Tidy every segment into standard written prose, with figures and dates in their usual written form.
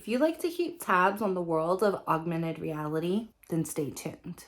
If you like to keep tabs on the world of augmented reality, then stay tuned.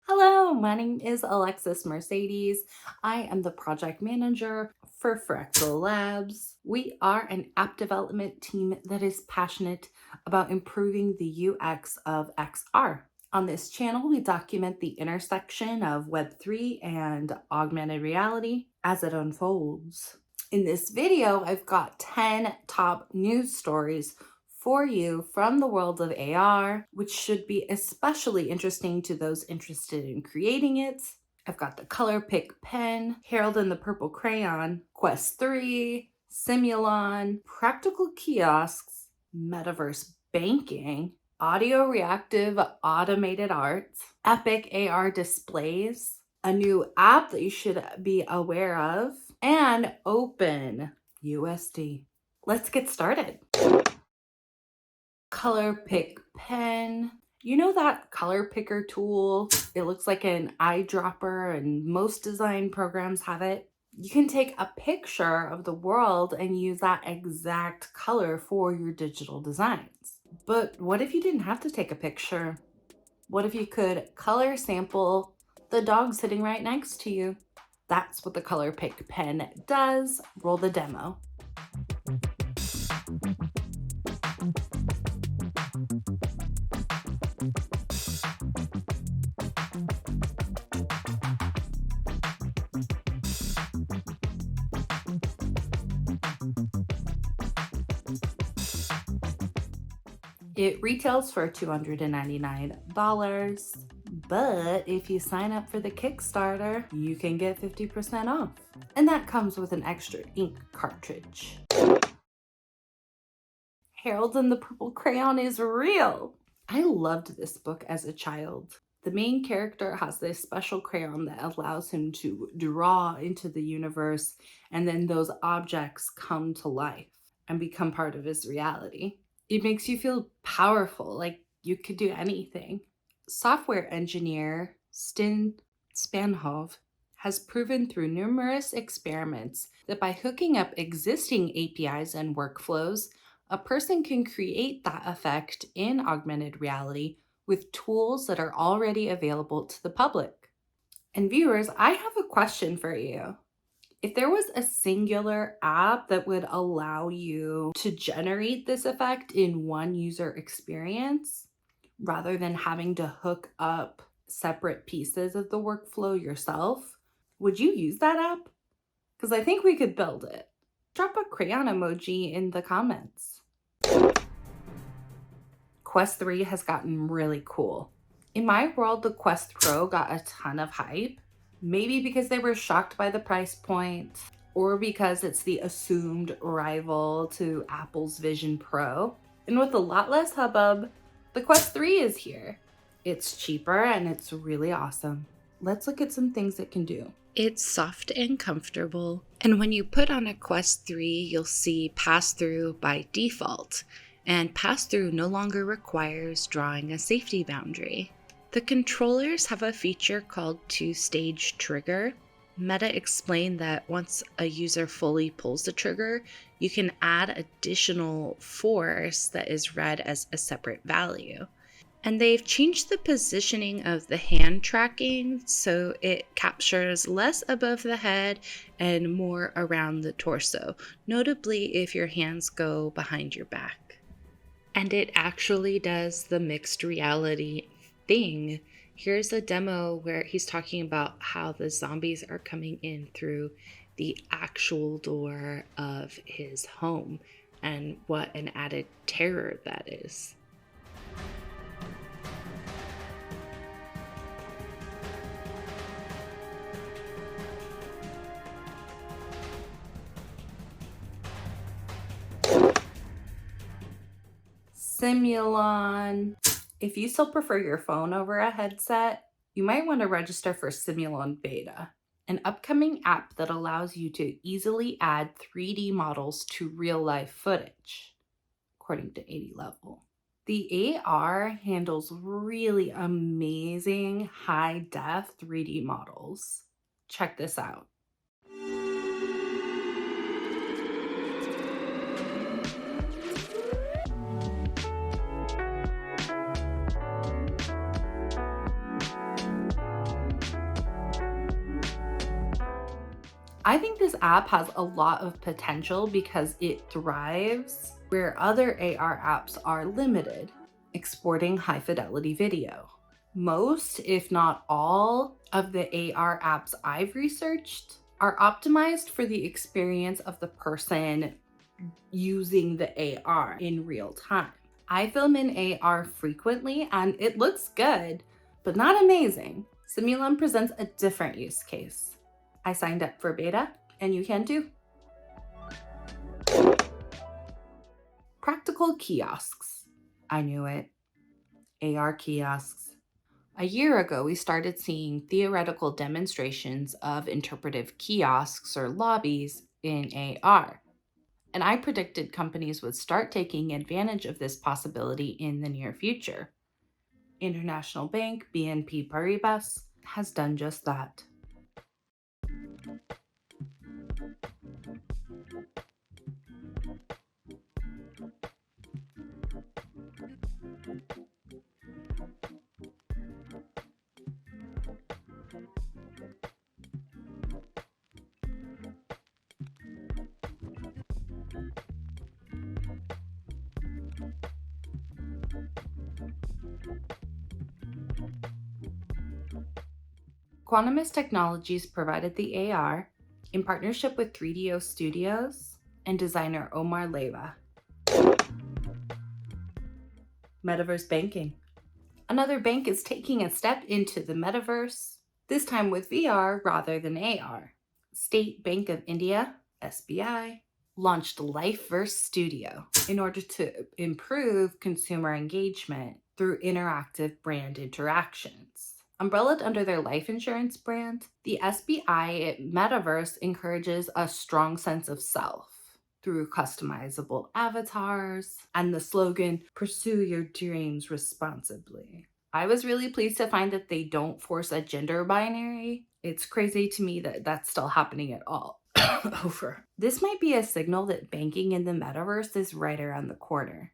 Hello, my name is Alexis Mercedes. I am the project manager for Fractal Labs. We are an app development team that is passionate about improving the UX of XR. On this channel, we document the intersection of Web3 and augmented reality as it unfolds. In this video, I've got 10 top news stories for you from the world of AR, which should be especially interesting to those interested in creating it. I've got the Color Pick pen, Harold and the Purple Crayon, Quest 3, Simulon, Practical Kiosks, Metaverse Banking, Audioractive Automated Art, Epic AR displays, a new app that you should be aware of, and Open USD. Let's get started. Color Pick pen. You know that color picker tool? It looks like an eyedropper and most design programs have it. You can take a picture of the world and use that exact color for your digital designs. But what if you didn't have to take a picture? What if you could color sample the dog sitting right next to you? That's what the Color Pick pen does. Roll the demo. It retails for $299, but if you sign up for the Kickstarter, you can get 50% off. And that comes with an extra ink cartridge. Harold and the Purple Crayon is real. I loved this book as a child. The main character has this special crayon that allows him to draw into the universe, and then those objects come to life and become part of his reality. It makes you feel powerful, like you could do anything. Software engineer Sten Spanhove has proven through numerous experiments that by hooking up existing APIs and workflows, a person can create that effect in augmented reality with tools that are already available to the public. And viewers, I have a question for you. If there was a singular app that would allow you to generate this effect in one user experience, rather than having to hook up separate pieces of the workflow yourself, would you use that app? Because I think we could build it. Drop a crayon emoji in the comments. Quest 3 has gotten really cool. In my world, the Quest Pro got a ton of hype. Maybe because they were shocked by the price point, or because it's the assumed rival to Apple's Vision Pro. And with a lot less hubbub, the Quest 3 is here. It's cheaper and it's really awesome. Let's look at some things it can do. It's soft and comfortable, and when you put on a Quest 3, you'll see pass-through by default, and pass-through no longer requires drawing a safety boundary. The controllers have a feature called two-stage trigger. Meta explained that once a user fully pulls the trigger, you can add additional force that is read as a separate value. And they've changed the positioning of the hand tracking so it captures less above the head and more around the torso, notably if your hands go behind your back. And it actually does the mixed reality thing. Here's a demo where he's talking about how the zombies are coming in through the actual door of his home and what an added terror that is. Simulon. If you still prefer your phone over a headset, you might want to register for Simulon Beta, an upcoming app that allows you to easily add 3D models to real-life footage, according to 80 Level. The AR handles really amazing high-def 3D models. Check this out. I think this app has a lot of potential because it thrives where other AR apps are limited, exporting high fidelity video. Most, if not all, of the AR apps I've researched are optimized for the experience of the person using the AR in real time. I film in AR frequently and it looks good, but not amazing. Simulon presents a different use case. I signed up for beta, and you can too. Practical kiosks. I knew it. AR kiosks. A year ago, we started seeing theoretical demonstrations of interpretive kiosks or lobbies in AR. And I predicted companies would start taking advantage of this possibility in the near future. International Bank BNP Paribas has done just that. Quantumist Technologies provided the AR in partnership with 3DO Studios and designer Omar Leyva. Metaverse Banking. Another bank is taking a step into the metaverse, this time with VR rather than AR. State Bank of India, SBI, launched LifeVerse Studio in order to improve consumer engagement through interactive brand interactions. Umbrellaed under their life insurance brand, the SBI Metaverse encourages a strong sense of self through customizable avatars and the slogan, "Pursue your dreams responsibly." I was really pleased to find that they don't force a gender binary. It's crazy to me that that's still happening at all. Over. This might be a signal that banking in the metaverse is right around the corner.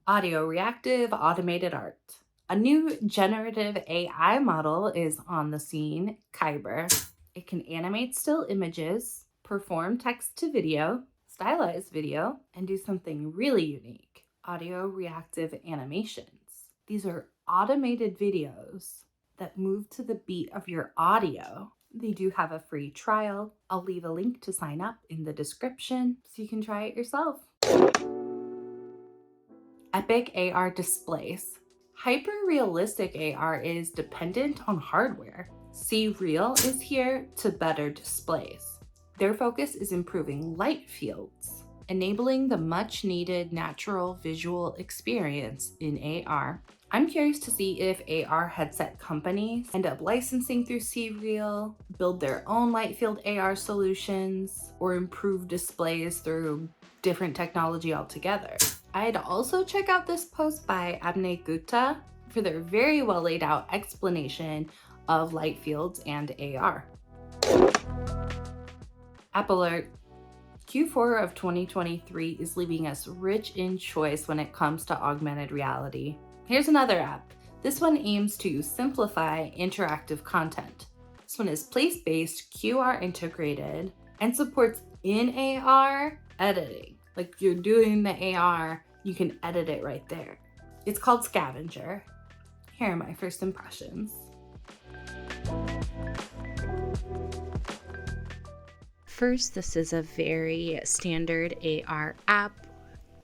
Audioractive Automated Art. A new generative AI model is on the scene, Kyber. It can animate still images, perform text to video, stylize video, and do something really unique, audio reactive animations. These are automated videos that move to the beat of your audio. They do have a free trial. I'll leave a link to sign up in the description so you can try it yourself. Epic AR displays. Hyper-realistic AR is dependent on hardware. See Real is here to better displays. Their focus is improving light fields, enabling the much-needed natural visual experience in AR. I'm curious to see if AR headset companies end up licensing through C-Real, build their own light field AR solutions, or improve displays through different technology altogether. I'd also check out this post by Abney Gupta for their very well laid out explanation of light fields and AR. App alert. Q4 of 2023 is leaving us rich in choice when it comes to augmented reality. Here's another app. This one aims to simplify interactive content. This one is place-based, QR integrated, and supports in AR editing. Like you're doing the AR, you can edit it right there. It's called Scavenger. Here are my first impressions. First, this is a very standard AR app,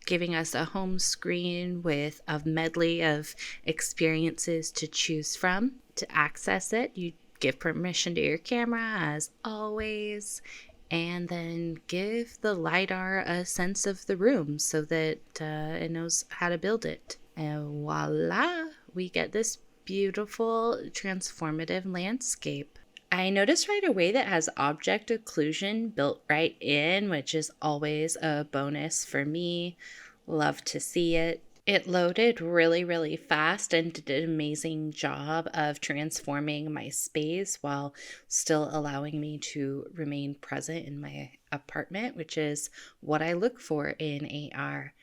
giving us a home screen with a medley of experiences to choose from. To access it, you give permission to your camera, as always, and then give the LiDAR a sense of the room so that it knows how to build it. And voila, we get this beautiful transformative landscape. I noticed right away that it has object occlusion built right in, which is always a bonus for me. Love to see it. It loaded really, really fast and did an amazing job of transforming my space while still allowing me to remain present in my apartment, which is what I look for in AR.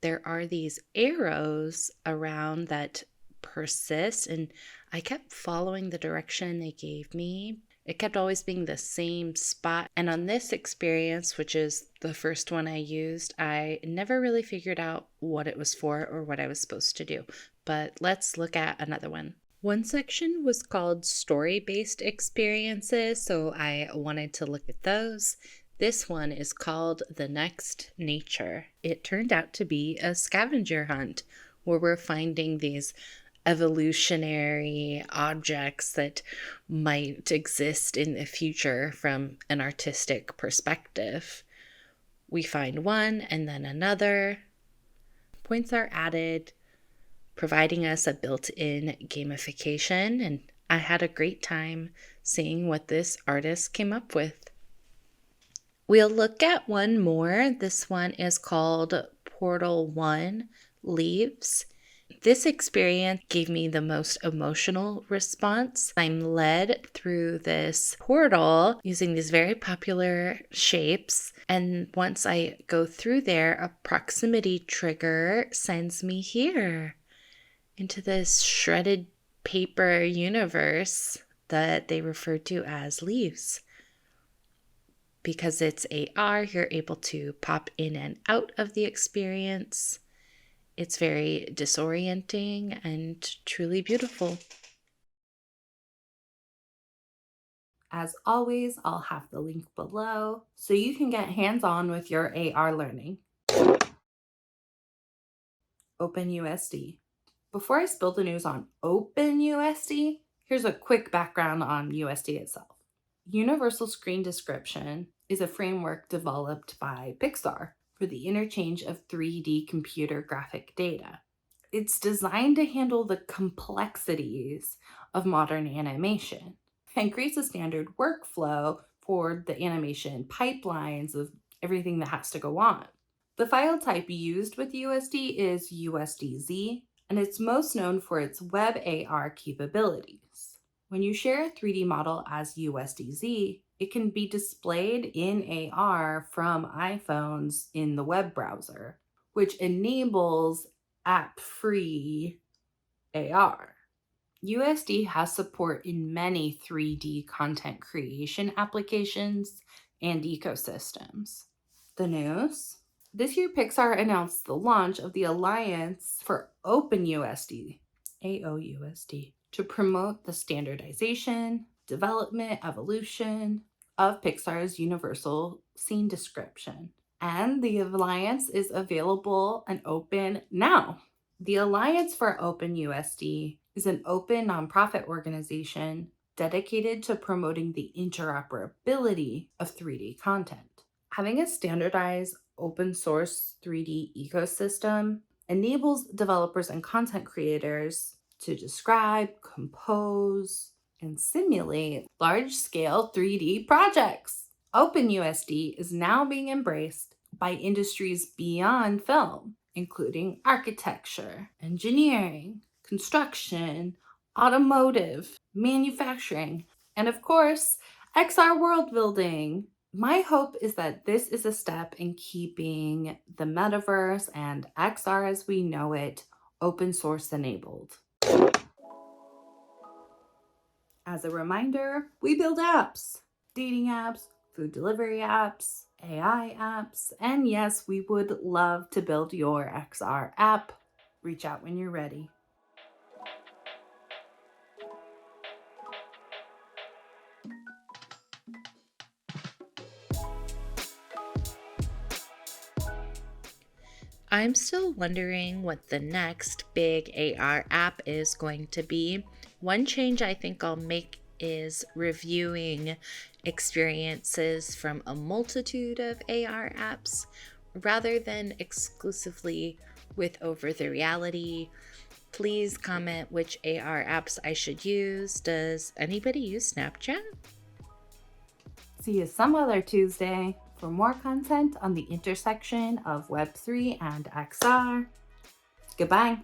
There are these arrows around that persist, and I kept following the direction they gave me. It kept always being the same spot. And on this experience, which is the first one I used, I never really figured out what it was for or what I was supposed to do. But let's look at another one. One section was called story-based experiences, so I wanted to look at those. This one is called The Next Nature. It turned out to be a scavenger hunt where we're finding these evolutionary objects that might exist in the future from an artistic perspective. We find one and then another. Points are added, providing us a built-in gamification, and I had a great time seeing what this artist came up with. We'll look at one more. This one is called Portal 1 Leaves. This experience gave me the most emotional response. I'm led through this portal using these very popular shapes. And once I go through there, a proximity trigger sends me here into this shredded paper universe that they refer to as leaves. Because it's AR, you're able to pop in and out of the experience. It's very disorienting and truly beautiful. As always, I'll have the link below so you can get hands-on with your AR learning. OpenUSD. Before I spill the news on OpenUSD, here's a quick background on USD itself. Universal Screen Description is a framework developed by Pixar for the interchange of 3D computer graphic data. It's designed to handle the complexities of modern animation and creates a standard workflow for the animation pipelines of everything that has to go on. The file type used with USD is USDZ, and it's most known for its web AR capabilities. When you share a 3D model as USDZ, it can be displayed in AR from iPhones in the web browser, which enables app-free AR. USD has support in many 3D content creation applications and ecosystems. The news? This year, Pixar announced the launch of the Alliance for OpenUSD, AOUSD, to promote the standardization, development, evolution of Pixar's universal scene description. And the Alliance is available and open now. The Alliance for OpenUSD is an open nonprofit organization dedicated to promoting the interoperability of 3D content. Having a standardized open source 3D ecosystem enables developers and content creators to describe, compose, and simulate large-scale 3D projects. OpenUSD is now being embraced by industries beyond film, including architecture, engineering, construction, automotive, manufacturing, and of course, XR world building. My hope is that this is a step in keeping the metaverse and XR as we know it open source enabled. As a reminder, we build apps, dating apps, food delivery apps, AI apps, and yes, we would love to build your XR app. Reach out when you're ready. I'm still wondering what the next big AR app is going to be. One change I think I'll make is reviewing experiences from a multitude of AR apps rather than exclusively with over the reality. Please comment which AR apps I should use. Does anybody use Snapchat? See you some other Tuesday for more content on the intersection of Web3 and XR. Goodbye.